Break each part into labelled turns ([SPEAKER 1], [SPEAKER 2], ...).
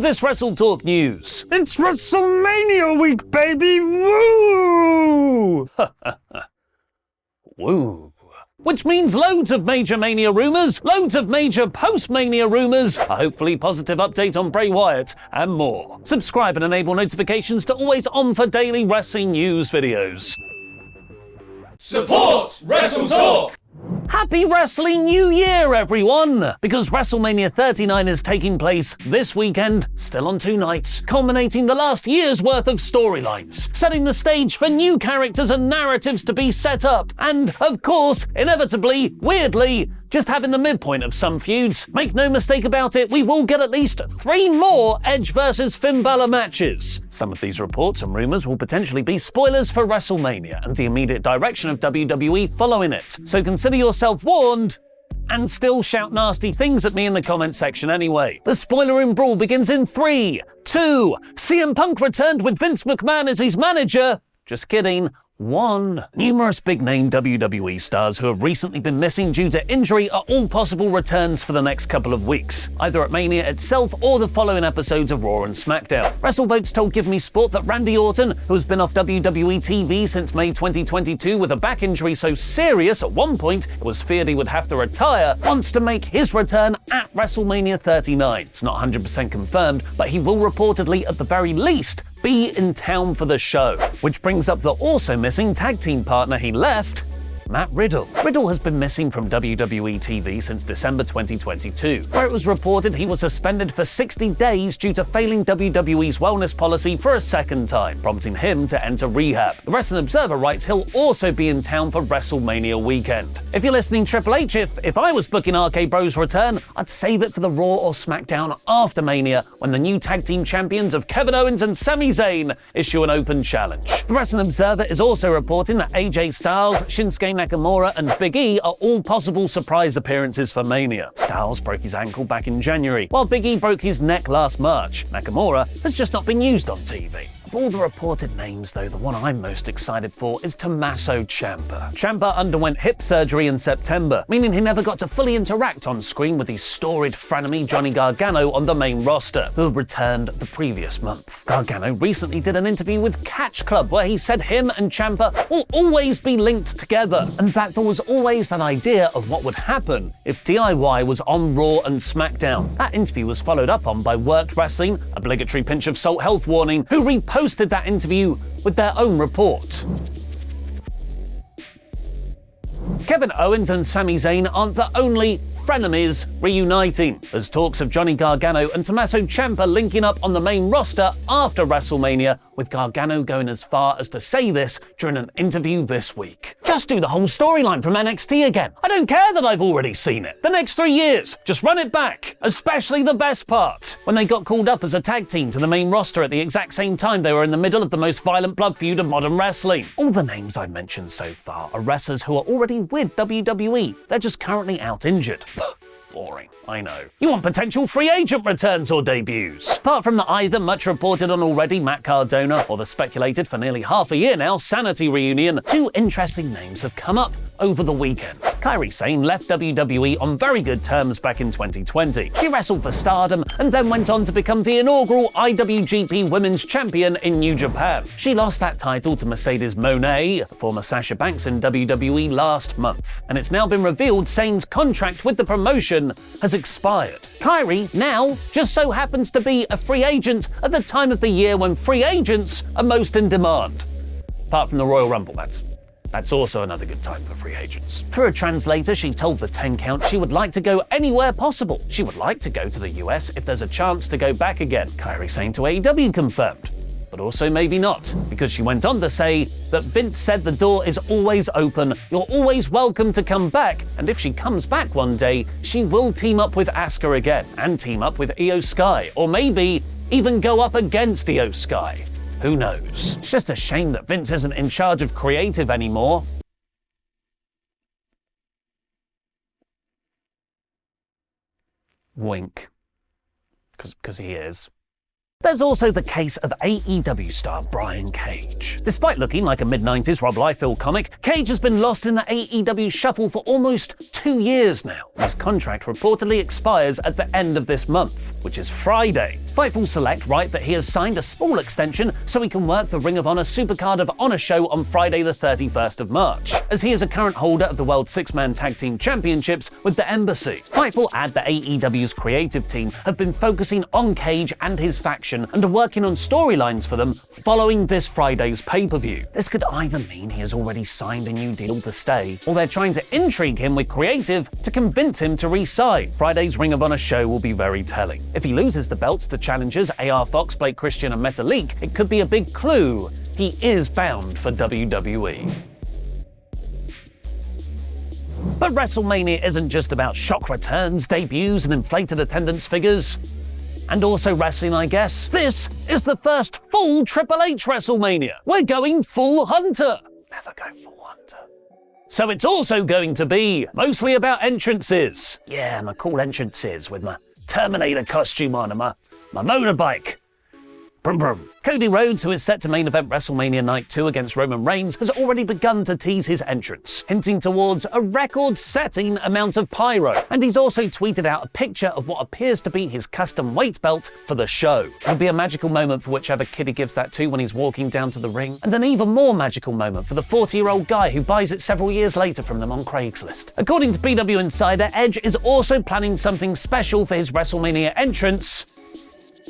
[SPEAKER 1] this WrestleTalk news. It's WrestleMania week, baby! Woo! Woo. Which means loads of major Mania rumours, loads of major post-Mania rumours, a hopefully positive update on Bray Wyatt, and more. Subscribe and enable notifications to always on for daily wrestling news videos.
[SPEAKER 2] Support WrestleTalk!
[SPEAKER 1] Happy Wrestling New Year, everyone! Because WrestleMania 39 is taking place this weekend, still on 2 nights, culminating the last year's worth of storylines, setting the stage for new characters and narratives to be set up, and, of course, inevitably, weirdly, just having the midpoint of some feuds. Make no mistake about it, we will get at least 3 more Edge vs Finn Balor matches. Some of these reports and rumours will potentially be spoilers for WrestleMania and the immediate direction of WWE following it. So consider yourself warned, and still shout nasty things at me in the comments section anyway. The spoiler room brawl begins in 3, 2, CM Punk returned with Vince McMahon as his manager. Just kidding. 1. Numerous big-name WWE stars who have recently been missing due to injury are all possible returns for the next couple of weeks, either at Mania itself or the following episodes of Raw and SmackDown. WrestleVotes told Give Me Sport that Randy Orton, who has been off WWE TV since May 2022 with a back injury so serious at one point it was feared he would have to retire, wants to make his return at WrestleMania 39. It's not 100% confirmed, but he will reportedly, at the very least, be in town for the show. Which brings up the also missing tag team partner he left, Matt Riddle. Riddle has been missing from WWE TV since December 2022, where it was reported he was suspended for 60 days due to failing WWE's wellness policy for a second time, prompting him to enter rehab. The Wrestling Observer writes he'll also be in town for WrestleMania weekend. If you're listening, Triple H, if I was booking RK Bro's return, I'd save it for the Raw or SmackDown after Mania, when the new tag team champions of Kevin Owens and Sami Zayn issue an open challenge. The Wrestling Observer is also reporting that AJ Styles, Shinsuke Nakamura and Big E are all possible surprise appearances for Mania. Styles broke his ankle back in January, while Big E broke his neck last March. Nakamura has just not been used on TV. Of all the reported names, though, the one I'm most excited for is Tommaso Ciampa. Ciampa underwent hip surgery in September, meaning he never got to fully interact on screen with his storied frenemy Johnny Gargano on the main roster, who had returned the previous month. Gargano recently did an interview with Catch Club where he said him and Ciampa will always be linked together, and that there was always that idea of what would happen if DIY was on Raw and SmackDown. That interview was followed up on by Worked Wrestling, obligatory pinch of salt health warning, who reposted that interview with their own report. Kevin Owens and Sami Zayn aren't the only frenemies reuniting. There's talks of Johnny Gargano and Tommaso Ciampa linking up on the main roster after WrestleMania, with Gargano going as far as to say this during an interview this week. Just do the whole storyline from NXT again. I don't care that I've already seen it. The next 3 years, just run it back. Especially the best part, when they got called up as a tag team to the main roster at the exact same time they were in the middle of the most violent blood feud of modern wrestling. All the names I mentioned so far are wrestlers who are already with WWE. They're just currently out injured. Boring, I know. You want potential free agent returns or debuts? Apart from the either much reported on already Matt Cardona or the speculated for nearly half a year now Sanity reunion, 2 interesting names have come up over the weekend. Kairi Sane left WWE on very good terms back in 2020. She wrestled for Stardom and then went on to become the inaugural IWGP Women's Champion in New Japan. She lost that title to Mercedes Moné, former Sasha Banks in WWE, last month. And it's now been revealed Sane's contract with the promotion has expired. Kairi now just so happens to be a free agent at the time of the year when free agents are most in demand. Apart from the Royal Rumble, that's also another good time for free agents. Through a translator, she told the 10 Count she would like to go anywhere possible. She would like to go to the US if there's a chance to go back again. Kairi Sane to AEW confirmed. But also maybe not, because she went on to say that Vince said the door is always open, you're always welcome to come back, and if she comes back one day, she will team up with Asuka again, and team up with Io Sky, or maybe even go up against Io Sky. Who knows? It's just a shame that Vince isn't in charge of creative anymore. Wink. Because he is. There's also the case of AEW star Brian Cage. Despite looking like a mid-90s Rob Liefeld comic, Cage has been lost in the AEW shuffle for almost 2 years now. His contract reportedly expires at the end of this month, which is Friday. Fightful Select write that he has signed a small extension so he can work the Ring of Honor Supercard of Honor show on Friday the 31st of March, as he is a current holder of the World Six-Man Tag Team Championships with the Embassy. Fightful add that AEW's creative team have been focusing on Cage and his faction and are working on storylines for them following this Friday's pay-per-view. This could either mean he has already signed a new deal to stay, or they're trying to intrigue him with creative to convince him to re-sign. Friday's Ring of Honor show will be very telling. If he loses the belts to challengers AR Fox, Blake Christian and Metalik, it could be a big clue he is bound for WWE. But WrestleMania isn't just about shock returns, debuts, and inflated attendance figures. And also wrestling, I guess. This is the first full Triple H WrestleMania. We're going full Hunter. Never go full Hunter. So it's also going to be mostly about entrances. Yeah, my cool entrances with my Terminator costume on and my motorbike. Brum brum. Cody Rhodes, who is set to main event WrestleMania Night 2 against Roman Reigns, has already begun to tease his entrance, hinting towards a record-setting amount of pyro. And he's also tweeted out a picture of what appears to be his custom weight belt for the show. It'll be a magical moment for whichever kid he gives that to when he's walking down to the ring, and an even more magical moment for the 40-year-old guy who buys it several years later from them on Craigslist. According to PW Insider, Edge is also planning something special for his WrestleMania entrance: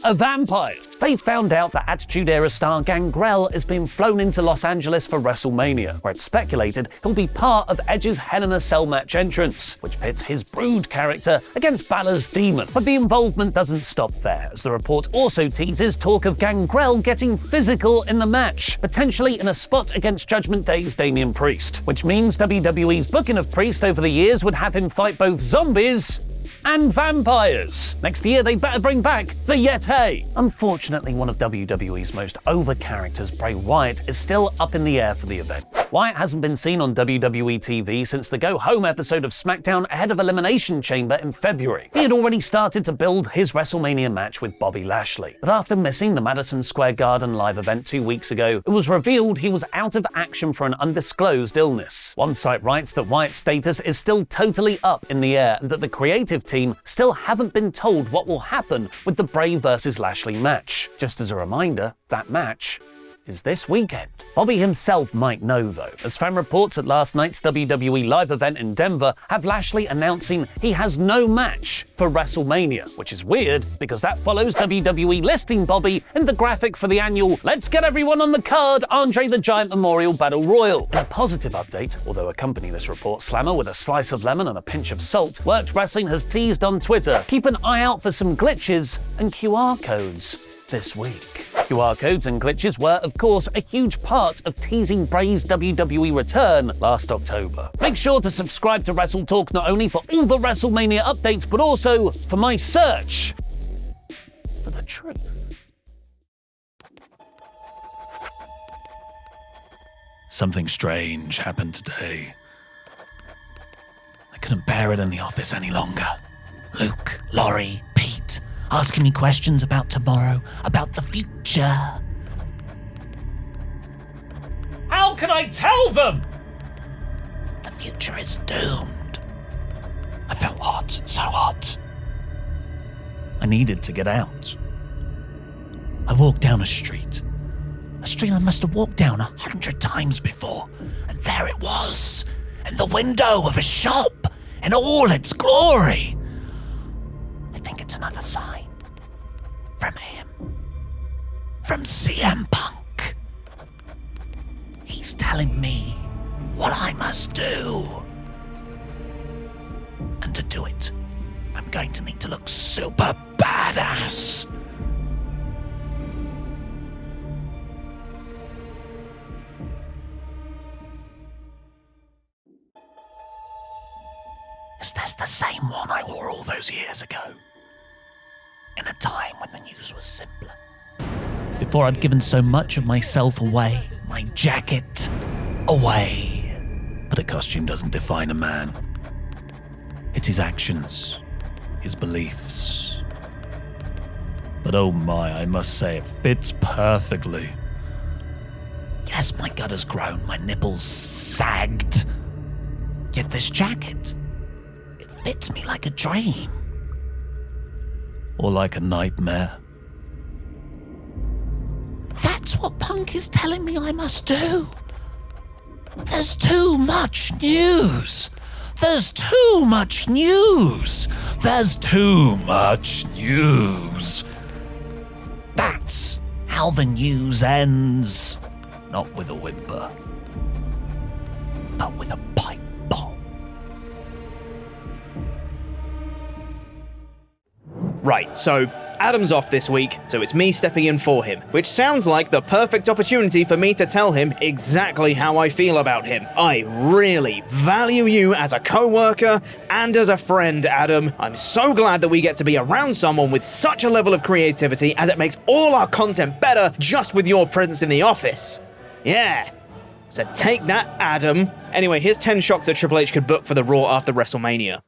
[SPEAKER 1] a vampire. They found out that Attitude Era star Gangrel is being flown into Los Angeles for WrestleMania, where it's speculated he'll be part of Edge's Hell in a Cell match entrance, which pits his Brood character against Balor's Demon. But the involvement doesn't stop there, as the report also teases talk of Gangrel getting physical in the match, potentially in a spot against Judgment Day's Damian Priest, which means WWE's booking of Priest over the years would have him fight both zombies and vampires. Next year, they better bring back the Yeti. Unfortunately, one of WWE's most over characters, Bray Wyatt, is still up in the air for the event. Wyatt hasn't been seen on WWE TV since the Go Home episode of SmackDown ahead of Elimination Chamber in February. He had already started to build his WrestleMania match with Bobby Lashley, but after missing the Madison Square Garden live event 2 weeks ago, it was revealed he was out of action for an undisclosed illness. One site writes that Wyatt's status is still totally up in the air and that the creative team still haven't been told what will happen with the Bray vs. Lashley match. Just as a reminder, that match is this weekend. Bobby himself might know though, as fan reports at last night's WWE live event in Denver have Lashley announcing he has no match for WrestleMania, which is weird because that follows WWE listing Bobby in the graphic for the annual Let's Get Everyone on the Card Andre the Giant Memorial Battle Royal. In a positive update, although accompanying this report, Slammer with a slice of lemon and a pinch of salt, Worked Wrestling has teased on Twitter, keep an eye out for some glitches and QR codes this week. QR codes and glitches were, of course, a huge part of teasing Bray's WWE return last October. Make sure to subscribe to WrestleTalk not only for all the WrestleMania updates, but also for my search for the truth.
[SPEAKER 2] Something strange happened today. I couldn't bear it in the office any longer. Luke, Laurie, Pete, asking me questions about tomorrow, about the future.
[SPEAKER 1] How can I tell them?
[SPEAKER 2] The future is doomed. I felt hot, so hot. I needed to get out. I walked down a street I must have walked down 100 times before, and there it was, in the window of a shop, in all its glory. I think it's another sign. From him. From CM Punk. He's telling me what I must do. And to do it, I'm going to need to look super badass. Is this the same one I wore all those years ago? In a time when the news was simpler. Before I'd given so much of myself away, my jacket away. But a costume doesn't define a man. It's his actions, his beliefs. But oh my, I must say it fits perfectly. Yes, my gut has grown, my nipples sagged. Yet this jacket, it fits me like a dream. Or like a nightmare. That's what Punk is telling me I must do. There's too much news. There's too much news. There's too much news. That's how the news ends. Not with a whimper, but with a pipe bomb.
[SPEAKER 3] Right, so Adam's off this week, so it's me stepping in for him, which sounds like the perfect opportunity for me to tell him exactly how I feel about him. I really value you as a co-worker and as a friend, Adam. I'm so glad that we get to be around someone with such a level of creativity, as it makes all our content better just with your presence in the office. Yeah. So take that, Adam. Anyway, here's 10 shocks that Triple H could book for the Raw after WrestleMania.